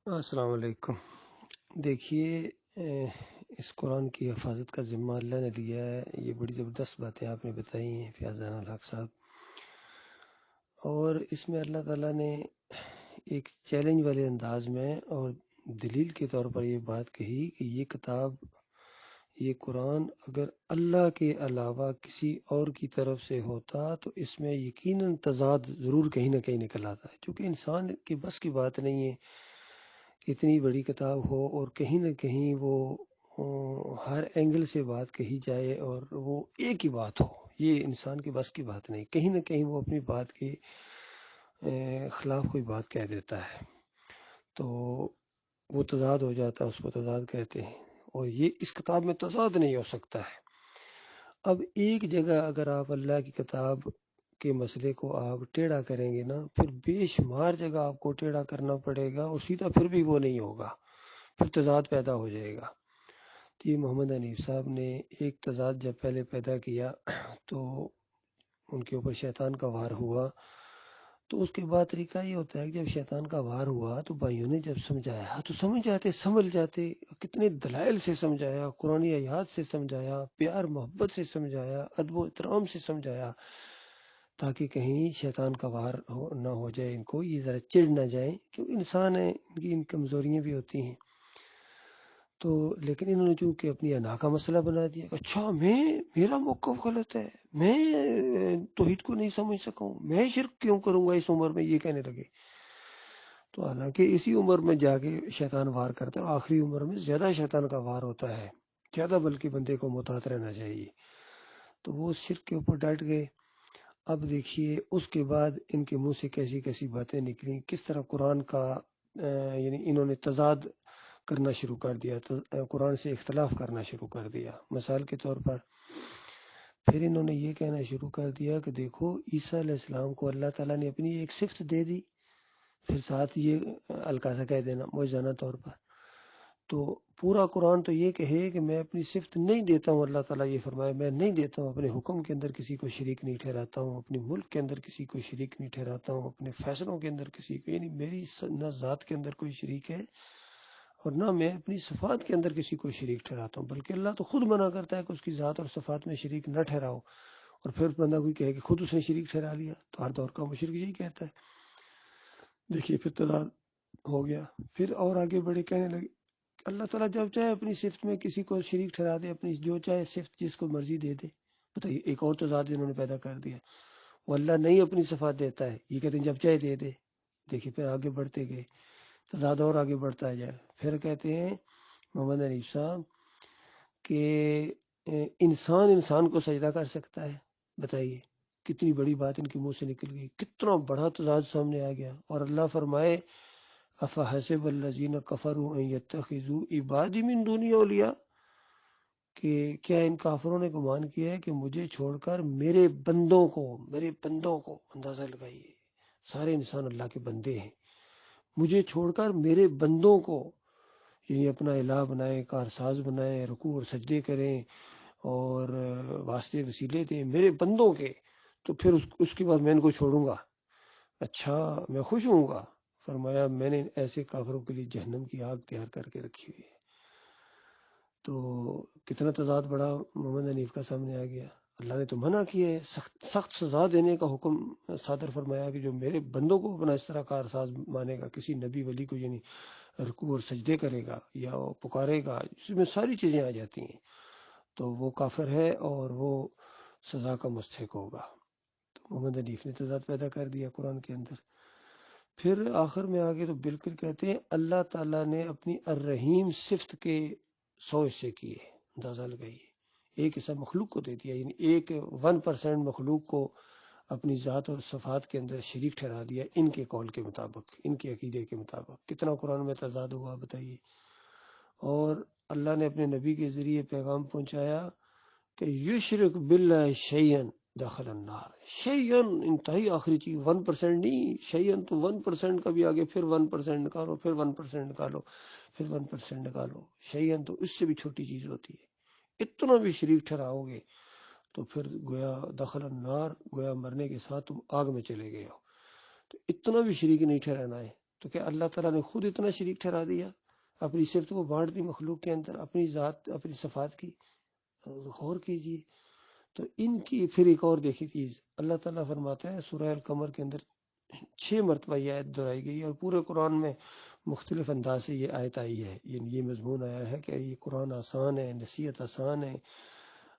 السلام علیکم۔ دیکھیے، اس قرآن کی حفاظت کا ذمہ اللہ نے لیا ہے۔ یہ بڑی زبردست باتیں آپ نے بتائی ہیں فیاضان الحق صاحب، اور اس میں اللہ تعالیٰ نے ایک چیلنج والے انداز میں اور دلیل کے طور پر یہ بات کہی کہ یہ کتاب، یہ قرآن اگر اللہ کے علاوہ کسی اور کی طرف سے ہوتا تو اس میں یقیناً تضاد ضرور کہیں نہ کہیں نکل آتا ہے، کیونکہ انسان کے بس کی بات نہیں ہے کہ اتنی بڑی کتاب ہو اور کہیں نہ کہیں وہ ہر اینگل سے بات کہی جائے اور وہ ایک ہی بات ہو۔ یہ انسان کے بس کی بات نہیں، کہیں نہ کہیں وہ اپنی بات کے خلاف کوئی بات کہہ دیتا ہے، تو وہ تضاد ہو جاتا ہے، اس کو تضاد کہتے ہیں، اور یہ اس کتاب میں تضاد نہیں ہو سکتا ہے۔ اب ایک جگہ اگر آپ اللہ کی کتاب کے مسئلے کو آپ ٹیڑھا کریں گے نا، پھر بے شمار جگہ آپ کو ٹیڑھا کرنا پڑے گا اور سیدھا پھر بھی وہ نہیں ہوگا، پھر تضاد پیدا ہو جائے گا۔ تو یہ محمد حنیف صاحب نے ایک تضاد جب پہلے پیدا کیا تو ان کے اوپر شیطان کا وار ہوا، تو اس کے بعد طریقہ یہ ہوتا ہے کہ جب شیطان کا وار ہوا تو بھائیوں نے جب سمجھایا تو سمجھ جاتے، کتنے دلائل سے سمجھایا، قرآن آیات سے سمجھایا، پیار محبت سے سمجھایا، ادب و احترام سے سمجھایا، تاکہ کہیں شیطان کا وار نہ ہو جائے، ان کو یہ ذرا چڑ نہ جائیں، کیونکہ انسان ہے، ان کی کمزوریاں بھی ہوتی ہیں۔ تو لیکن انہوں نے چونکہ اپنی انا کا مسئلہ بنا دیا، اچھا میرا موقف غلط ہے، میں توحید کو نہیں سمجھ سکا ہوں، میں شرک کیوں کروں گا اس عمر میں، یہ کہنے لگے۔ تو حالانکہ اسی عمر میں جا کے شیطان وار کرتا ہے، آخری عمر میں زیادہ شیطان کا وار ہوتا ہے، زیادہ بلکہ بندے کو محتاط رہنا چاہیے۔ تو وہ شرک کے اوپر ڈٹ گئے۔ اب دیکھیے اس کے بعد ان کے منہ سے کیسی کیسی باتیں نکلیں، کس طرح قرآن کا یعنی انہوں نے تضاد کرنا شروع کر دیا، قرآن سے اختلاف کرنا شروع کر دیا۔ مثال کے طور پر پھر انہوں نے یہ کہنا شروع کر دیا کہ دیکھو عیسیٰ علیہ السلام کو اللہ تعالیٰ نے اپنی ایک صفت دے دی، پھر ساتھ یہ القاصہ کہہ دینا معجزانہ طور پر، تو پورا قرآن تو یہ کہے کہ میں اپنی صفت نہیں دیتا ہوں، اللہ تعالیٰ یہ فرمائے میں نہیں دیتا ہوں، اپنے حکم کے اندر کسی کو شریک نہیں ٹھہراتا ہوں، اپنے ملک کے اندر کسی کو شریک نہیں ٹھہراتا ہوں، اپنے فیصلوں کے اندر کسی کو، یعنی میری نہ ذات کے اندر کوئی شریک ہے اور نہ میں اپنی صفات کے اندر کسی کو شریک ٹھہراتا ہوں، بلکہ اللہ تو خود منع کرتا ہے کہ اس کی ذات اور صفات میں شریک نہ ٹھہراؤ، اور پھر بندہ کوئی کہے کہ خود اس نے شریک ٹھہرا لیا، تو ہر دور کا مشرک یہی کہتا ہے۔ دیکھیے پھر تضاد ہو گیا، پھر اور آگے بڑھے، کہنے لگے اللہ تعالیٰ جب چاہے اپنی صفت میں کسی کو شریک ٹھہرا دے، اپنی جو چاہے صفت جس کو مرضی دے دے۔ بتائیے ایک اور تضاد انہوں نے پیدا کر دیا، وہ اللہ نہیں اپنی صفات دیتا ہے، یہ کہتے ہیں جب چاہے دے دے۔ دیکھیے پھر آگے بڑھتے گئے، تضاد اور آگے بڑھتا جائے، پھر کہتے ہیں محمد حنیف صاحب کہ انسان کو سجدہ کر سکتا ہے۔ بتائیے کتنی بڑی بات ان کے منہ سے نکل گئی، کتنا بڑا تضاد سامنے آ گیا۔ اور اللہ فرمائے افحسب الذین کفروا ان یتخذوا عبادی من دونی اولیاء، کہ کیا ان کافروں نے گمان کیا ہے کہ مجھے چھوڑ کر میرے بندوں کو اندازہ لگائیے، سارے انسان اللہ کے بندے ہیں، مجھے چھوڑ کر میرے بندوں کو یعنی اپنا الہ بنائیں، کارساز بنائیں، رکوع اور سجدے کریں اور واسطے وسیلے دیں میرے بندوں کے، تو پھر اس کے بعد میں ان کو چھوڑوں گا، اچھا میں خوش ہوں گا۔ فرمایا میں نے ایسے کافروں کے لیے جہنم کی آگ تیار کر کے رکھی ہوئی ہے۔ تو کتنا تضاد بڑا محمد حنیف کا سامنے آ گیا۔ اللہ نے تو منع کیا ہے، سخت سزا دینے کا حکم صادر فرمایا کہ جو میرے بندوں کو اپنا اس طرح کارساز مانے گا، کسی نبی ولی کو یعنی رکوع اور سجدے کرے گا یا پکارے گا، اس میں ساری چیزیں آ جاتی ہیں، تو وہ کافر ہے اور وہ سزا کا مستحق ہوگا۔ تو محمد حنیف نے تضاد پیدا کر دیا قرآن کے اندر۔ پھر آخر میں آگے تو بالکل کہتے ہیں اللہ تعالیٰ نے اپنی الرحیم صفت کے 100 حصے کیے، اندازہ لگائیے، ایک حصہ مخلوق کو دے دیا، یعنی 1% مخلوق کو اپنی ذات اور صفات کے اندر شریک ٹھہرا دیا، ان کے قول کے مطابق، ان کے عقیدے کے مطابق۔ کتنا قرآن میں تضاد ہوا بتائیے۔ اور اللہ نے اپنے نبی کے ذریعے پیغام پہنچایا کہ یشرک باللہ شیئن داخل النار، شیئن انتہائی آخری چیز، 1% نہیں، شیئن تو 1% کا بھی آگے، پھر 1% نکالو، پھر 1% نکالو، پھر 1% نکالو، شیئن تو اس سے بھی چھوٹی چیز ہوتی ہے۔ اتنا بھی شریک ٹھہراؤ گے تو پھر گویا دخل النار، گویا مرنے کے ساتھ تم آگ میں چلے گئے ہو۔ تو اتنا بھی شریک نہیں ٹھہرانا ہے۔ تو کیا اللہ تعالیٰ نے خود اتنا شریک ٹھہرا دیا؟ اپنی صفت کو بانٹ دی مخلوق کے اندر، اپنی ذات اپنی صفات کی غور کیجیے۔ تو ان کی پھر ایک اور دیکھی چیز، اللہ تعالیٰ فرماتا ہے سورہ القمر کے اندر 6 مرتبہ یہ آیت دہرائی گئی ہے، اور پورے قرآن میں مختلف انداز سے یہ آیت آئی ہے، یعنی یہ مضمون آیا ہے کہ یہ قرآن آسان ہے، نصیحت آسان ہے،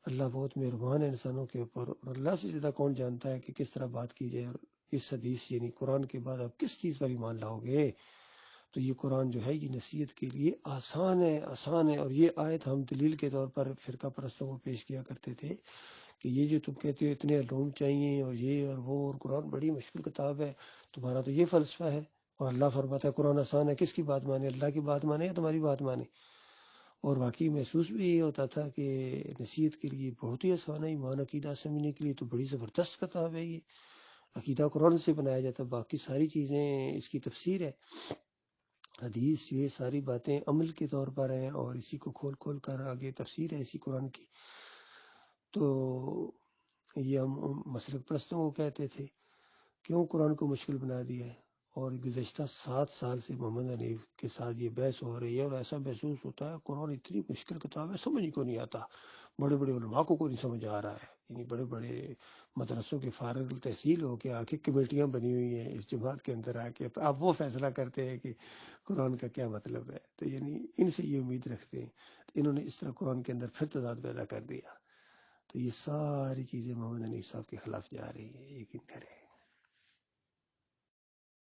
اللہ بہت مہربان ہے انسانوں کے اوپر، اور اللہ سے زیادہ کون جانتا ہے کہ کس طرح بات کی جائے، اور اس حدیث یعنی قرآن کے بعد آپ کس چیز پر ایمان لاؤ گے؟ تو یہ قرآن جو ہے یہ نصیحت کے لیے آسان ہے، آسان ہے۔ اور یہ آیت ہم دلیل کے طور پر فرقہ پرستوں کو پیش کیا کرتے تھے کہ یہ جو تم کہتے ہو اتنے علوم چاہیے اور یہ اور وہ، اور قرآن بڑی مشکل کتاب ہے، تمہارا تو یہ فلسفہ ہے، اور اللہ فرماتا ہے قرآن آسان ہے، کس کی بات مانے؟ اللہ کی بات مانے یا تمہاری بات مانے؟ اور واقعی محسوس بھی یہ ہوتا تھا کہ نصیحت کے لیے بہت ہی آسان ہے، ایمان عقیدہ سمجھنے کے لیے تو بڑی زبردست کتاب ہے یہ، عقیدہ قرآن سے بنایا جاتا ہے، باقی ساری چیزیں اس کی تفسیر ہے، حدیث، یہ ساری باتیں عمل کے طور پر ہیں، اور اسی کو کھول کھول کر آگے تفسیر ہے اسی قرآن کی۔ تو یہ ہم مسلک پرستوں کو کہتے تھے کیوں قرآن کو مشکل بنا دیا ہے، اور گزشتہ 7 سال سے محمد حنیف کے ساتھ یہ بحث ہو رہی ہے، اور ایسا محسوس ہوتا ہے قرآن اتنی مشکل کتاب ہے سمجھ کو نہیں آتا، بڑے بڑے علماء کو نہیں سمجھ آ رہا ہے، یعنی بڑے بڑے مدرسوں کے فارغ التحصیل ہو کے آ کے کمیٹیاں بنی ہوئی ہیں اس جماعت کے اندر آ کے، اب وہ فیصلہ کرتے ہیں کہ قرآن کا کیا مطلب ہے، تو یعنی ان سے یہ امید رکھتے ہیں، انہوں نے اس طرح قرآن کے اندر پھر تضاد پیدا کر دیا۔ تو یہ ساری چیزیں محمد حنیف صاحب کے خلاف جا رہی ہیں، یقین کریں۔